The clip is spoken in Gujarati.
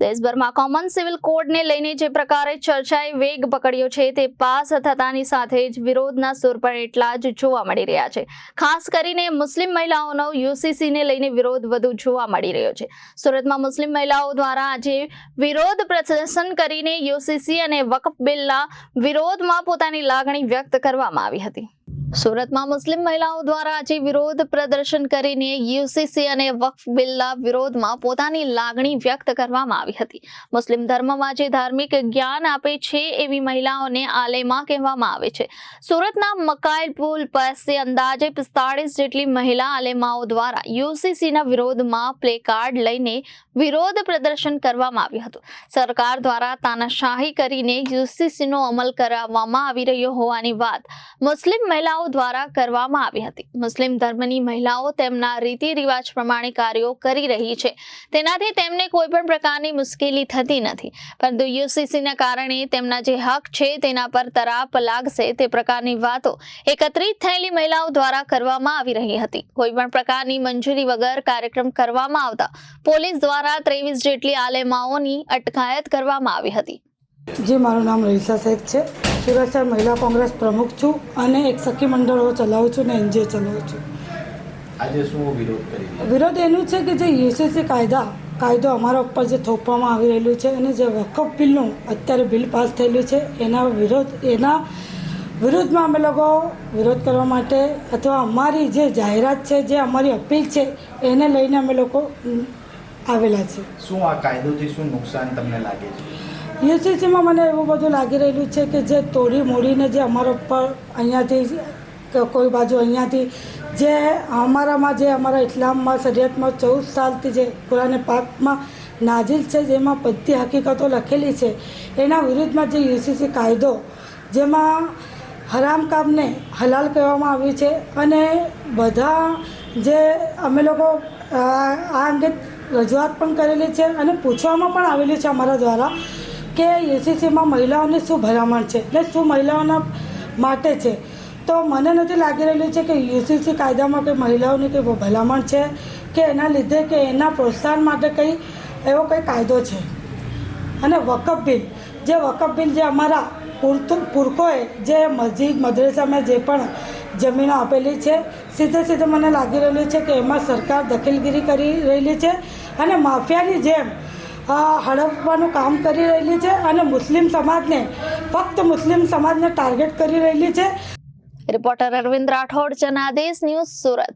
દેશભરમાં કોમન સિવિલ કોડને લઈને જે પ્રકારે ચર્ચાએ વેગ પકડ્યો છે તે પાસ થતાની સાથે જ વિરોધના સૂર પણ એટલા જ જોવા મળી રહ્યા છે। ખાસ કરીને મુસ્લિમ મહિલાઓનો યુસીસીને લઈને વિરોધ વધુ જોવા મળી રહ્યો છે। સુરતમાં મુસ્લિમ મહિલાઓ દ્વારા આજે વિરોધ પ્રદર્શન કરીને યુસીસી અને વકફ બિલના વિરોધમાં પોતાની લાગણી વ્યક્ત કરવામાં આવી હતી। સુરતમાં મુસ્લિમ મહિલાઓ દ્વારા આજે વિરોધ પ્રદર્શન કરીને યુસીસી અને વકફ બિલના વિરોધમાં પોતાની લાગણી વ્યક્ત કરવામાં આવી હતી। મુસ્લિમ ધર્મમાં જે ધાર્મિક જ્ઞાન આપે છે એવી મહિલાઓને આલેમા કહેવામાં આવે છે। સુરતના મકાઈલ પુલ પાસે અંદાજે 45 જેટલી મહિલા આલેમાઓ દ્વારા યુસીસીના વિરોધમાં પ્લેકાર્ડ લઈને વિરોધ પ્રદર્શન કરવામાં આવ્યું હતું। સરકાર દ્વારા તાનાશાહી કરીને યુસીસીનો અમલ કરાવવામાં આવી રહ્યો હોવાની વાત મુસ્લિમ મહિલાઓ દ્વારા કરવામાં આવી હતી। મુસ્લિમ ધર્મની મહિલાઓ તેમના રીતિ રિવાજ પ્રમાણે કાર્યો કરી રહી છે, તેનાથી તેમને કોઈ પણ પ્રકારની મુશ્કેલી થતી નથી, પરંતુ યુસીસીના કારણે તેમના જે હક છે તેના પર તરાપ લાગશે તે પ્રકારની વાતો એકત્રિત થયેલી મહિલાઓ દ્વારા કરવામાં આવી રહી હતી। કોઈ પણ પ્રકારની મંજૂરી વગર કાર્યક્રમ કરવામાં આવતા પોલીસ દ્વારા 23 જેટલી આલેમાઓની અટકાયત કરવામાં આવી હતી। જી, મારું નામ રહીશા શેખ છે। સુરત શહેર મહિલા કોંગ્રેસ પ્રમુખ છું અને એક સખી મંડળો ચલાવું છું અને એનજીઓ ચલાવું છું। આજે શું વિરોધ કરી? વિરોધ એનું છે કે જે યુસીસી કાયદો અમારા ઉપર જે થોપવામાં આવી રહેલું છે અને જે વકફ બિલનું અત્યારે બિલ પાસ થયેલું છે એના વિરોધમાં અમે લોકો વિરોધ કરવા માટે અથવા અમારી જે જાહેરાત છે, જે અમારી અપીલ છે એને લઈને અમે લોકો આવેલા છે। શું આ કાયદોથી શું નુકસાન તમને લાગે છે? યુસીસીમાં મને એવું બધું લાગી રહેલું છે કે જે તોડી મોડીને જે અમારા ઉપર અહીંયાથી કોઈ બાજુ અહીંયાથી જે અમારામાં જે અમારા ઇસ્લામમાં શરીયતમાં 14 સાલથી જે કુરાને પાકમાં નાઝિલ છે, જેમાં બધી હકીકતો લખેલી છે, એના વિરુદ્ધમાં જે યુસીસી કાયદો જેમાં હરામ કામને હલાલ કહેવામાં આવ્યું છે અને બધા જે અમે લોકો આ અંગે રજૂઆત પણ કરેલી છે અને પૂછવામાં પણ આવેલી છે અમારા દ્વારા કે યુસીસીમાં મહિલાઓને શું ભલામણ છે એટલે શું મહિલાઓના માટે છે। તો મને નથી લાગી રહેલું છે કે યુસીસી કાયદામાં કંઈ મહિલાઓની કંઈ ભલામણ છે કે એના લીધે કે એના પ્રોત્સાહન માટે કંઈ એવો કંઈ કાયદો છે। અને વકફ બિલ જે અમારા પુરખોએ જે મસ્જિદ મદ્રસામાં જે પણ જમીનો આપેલી છે, સીધે મને લાગી રહેલું છે કે એમાં સરકાર દખલગીરી કરી રહેલી છે અને માફિયાની જેમ હડપવાનું કામ કરી રહેલી છે અને ફક્ત મુસ્લિમ સમાજને ટાર્ગેટ કરી રહેલી છે। Reporter Arvind Rathod, Janadesh news, Surat.